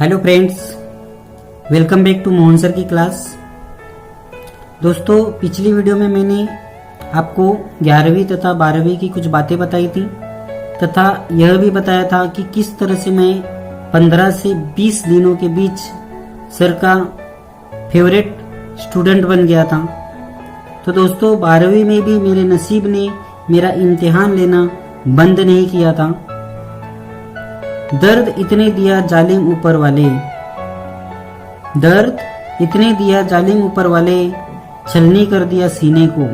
Hello friends, welcome back to Mohan sir की class. दोस्तों, पिछली वीडियो में मैंने आपको 11वीं तथा 12वीं की कुछ बातें बताई थी तथा यह भी बताया था कि किस तरह से मैं 15 से 20 दिनों के बीच सर का फेवरेट स्टूडेंट बन गया था। तो दोस्तों, 12वीं में भी मेरे नसीब ने मेरा इम्तिहान लेना बंद नहीं किया था। दर्द इतने दिया जालिम ऊपर वाले, दर्द इतने दिया जालिम ऊपर वाले, छलनी कर दिया सीने को।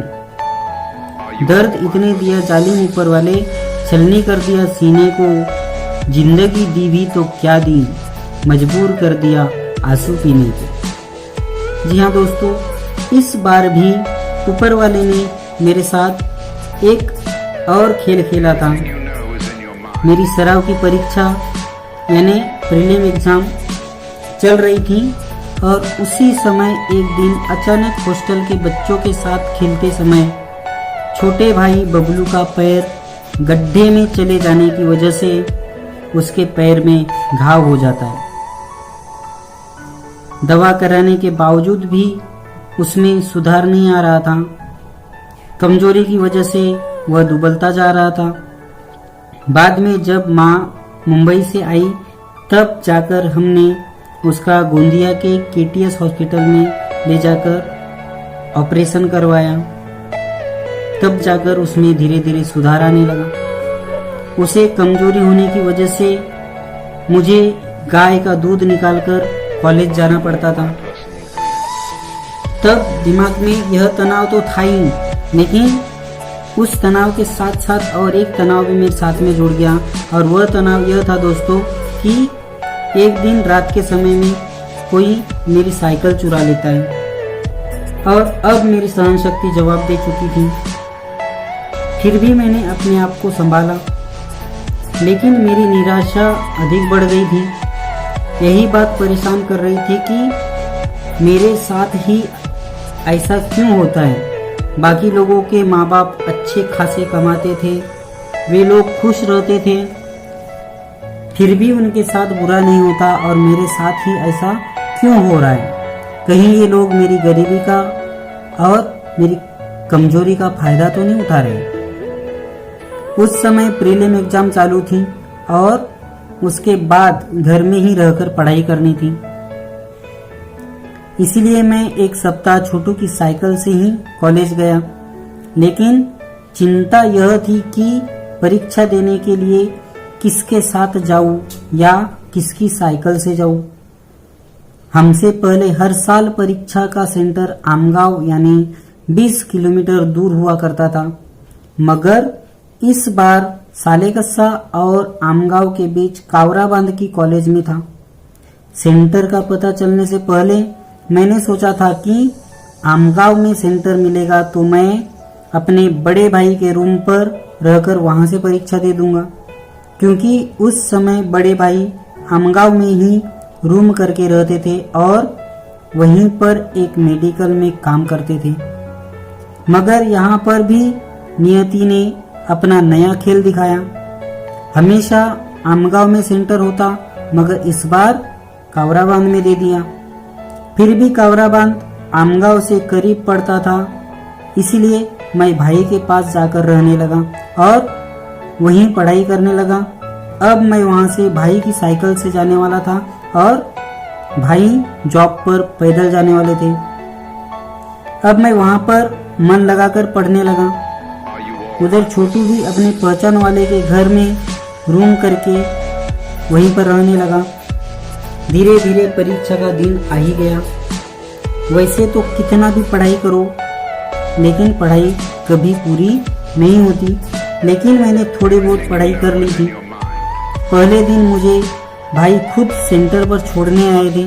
दर्द इतने दिया जालिम ऊपर वाले, छलनी कर दिया सीने को। जिंदगी दी भी तो क्या दी, मजबूर कर दिया आंसू पीने को। जी हाँ दोस्तों, इस बार भी ऊपर वाले ने मेरे साथ एक और खेल खेला था। मेरी सराव की परीक्षा यानी प्रीलिम एग्जाम चल रही थी और उसी समय एक दिन अचानक हॉस्टल के बच्चों के साथ खेलते समय छोटे भाई बबलू का पैर गड्ढे में चले जाने की वजह से उसके पैर में घाव हो जाता है। दवा कराने के बावजूद भी उसमें सुधार नहीं आ रहा था। कमजोरी की वजह से वह दुबलता जा रहा था। बाद में जब माँ मुंबई से आई तब जाकर हमने उसका गोंदिया के केटीएस हॉस्पिटल में ले जाकर ऑपरेशन करवाया। तब जाकर उसमें धीरे धीरे सुधार आने लगा। उसे कमजोरी होने की वजह से मुझे गाय का दूध निकालकर कॉलेज जाना पड़ता था। तब दिमाग में यह तनाव तो था ही, लेकिन उस तनाव के साथ साथ और एक तनाव भी मेरे साथ में जुड़ गया और वह तनाव यह था दोस्तों कि एक दिन रात के समय में कोई मेरी साइकिल चुरा लेता है और अब मेरी सहन शक्ति जवाब दे चुकी थी। फिर भी मैंने अपने आप को संभाला, लेकिन मेरी निराशा अधिक बढ़ गई थी। यही बात परेशान कर रही थी कि मेरे साथ ही ऐसा क्यों होता है। बाकी लोगों के माँ बाप अच्छे खासे कमाते थे, वे लोग खुश रहते थे, फिर भी उनके साथ बुरा नहीं होता और मेरे साथ ही ऐसा क्यों हो रहा है। कहीं ये लोग मेरी गरीबी का और मेरी कमजोरी का फायदा तो नहीं उठा रहे। उस समय प्रीलिम एग्जाम चालू थी और उसके बाद घर में ही रहकर पढ़ाई करनी थी। इसीलिए मैं एक सप्ताह छोटू की साइकिल से ही कॉलेज गया। लेकिन चिंता यह थी कि परीक्षा देने के लिए किसके साथ जाऊं या किसकी साइकिल से जाऊं। हमसे पहले हर साल परीक्षा का सेंटर आमगांव यानी 20 किलोमीटर दूर हुआ करता था, मगर इस बार सालेकस्सा और आमगांव के बीच कावरा बांध की कॉलेज में था। सेंटर का पता चलने से पहले मैंने सोचा था कि आमगांव में सेंटर मिलेगा तो मैं अपने बड़े भाई के रूम पर रहकर वहां से परीक्षा दे दूंगा, क्योंकि उस समय बड़े भाई आमगांव में ही रूम करके रहते थे और वहीं पर एक मेडिकल में काम करते थे। मगर यहाँ पर भी नियति ने अपना नया खेल दिखाया। हमेशा आमगांव में सेंटर होता, मगर इस बार कावराबांध में दे दिया। फिर भी कावराबांध आमगांव से करीब पड़ता था, इसीलिए मैं भाई के पास जाकर रहने लगा और वहीं पढ़ाई करने लगा। अब मैं वहां से भाई की साइकिल से जाने वाला था और भाई जॉब पर पैदल जाने वाले थे। अब मैं वहां पर मन लगाकर पढ़ने लगा। उधर छोटू भी अपने पहचान वाले के घर में रूम करके वहीं पर रहने लगा। धीरे धीरे परीक्षा का दिन आ ही गया। वैसे तो कितना भी पढ़ाई करो, लेकिन पढ़ाई कभी पूरी नहीं होती। लेकिन मैंने थोड़ी बहुत पढ़ाई कर ली थी। पहले दिन मुझे भाई खुद सेंटर पर छोड़ने आए थे।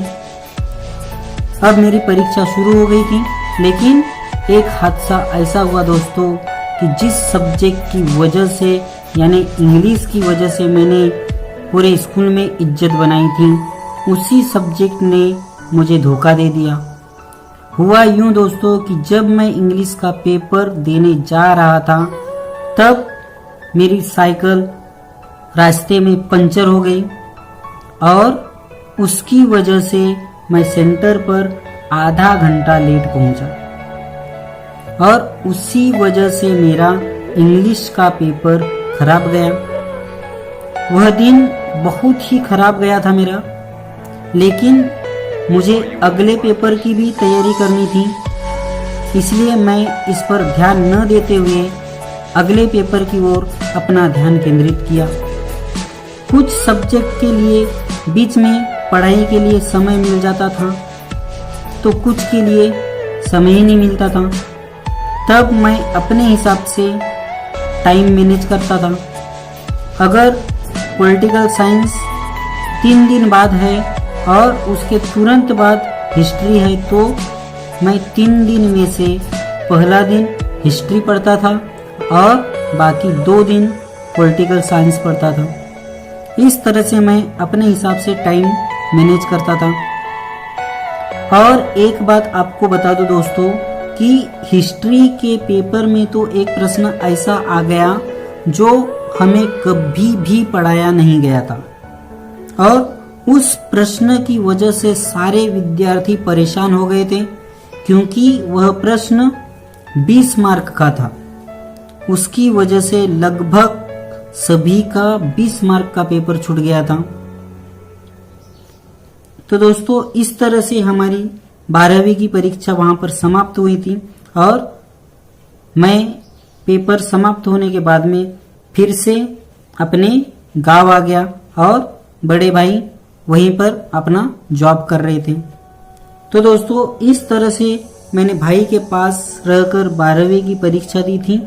अब मेरी परीक्षा शुरू हो गई थी, लेकिन एक हादसा ऐसा हुआ दोस्तों कि जिस सब्जेक्ट की वजह से यानी इंग्लिश की वजह से मैंने पूरे स्कूल में इज्जत बनाई थी, उसी सब्जेक्ट ने मुझे धोखा दे दिया। हुआ यूं दोस्तों कि जब मैं इंग्लिश का पेपर देने जा रहा था तब मेरी साइकिल रास्ते में पंचर हो गई और उसकी वजह से मैं सेंटर पर आधा घंटा लेट पहुंचा और उसी वजह से मेरा इंग्लिश का पेपर खराब गया। वह दिन बहुत ही खराब गया था मेरा, लेकिन मुझे अगले पेपर की भी तैयारी करनी थी, इसलिए मैं इस पर ध्यान न देते हुए अगले पेपर की ओर अपना ध्यान केंद्रित किया। कुछ सब्जेक्ट के लिए बीच में पढ़ाई के लिए समय मिल जाता था, तो कुछ के लिए समय ही नहीं मिलता था। तब मैं अपने हिसाब से टाइम मैनेज करता था। अगर पॉलिटिकल साइंस 3 दिन बाद है और उसके तुरंत बाद हिस्ट्री है, तो मैं 3 दिन में से पहला दिन हिस्ट्री पढ़ता था और बाकी 2 दिन पॉलिटिकल साइंस पढ़ता था। इस तरह से मैं अपने हिसाब से टाइम मैनेज करता था। और एक बात आपको बता दूं दोस्तों कि हिस्ट्री के पेपर में तो एक प्रश्न ऐसा आ गया जो हमें कभी भी पढ़ाया नहीं गया था, और उस प्रश्न की वजह से सारे विद्यार्थी परेशान हो गए थे, क्योंकि वह प्रश्न 20 मार्क का था। उसकी वजह से लगभग सभी का 20 मार्क का पेपर छूट गया था। तो दोस्तों, इस तरह से हमारी 12वीं की परीक्षा वहां पर समाप्त हुई थी और मैं पेपर समाप्त होने के बाद में फिर से अपने गांव आ गया और बड़े भाई वहीं पर अपना जॉब कर रहे थे। तो दोस्तों, इस तरह से मैंने भाई के पास रहकर 12वीं की परीक्षा दी थी।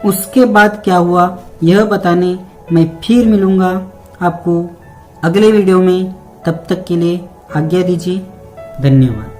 उसके बाद क्या हुआ यह बताने मैं फिर मिलूंगा आपको अगले वीडियो में। तब तक के लिए आज्ञा दीजिए। धन्यवाद।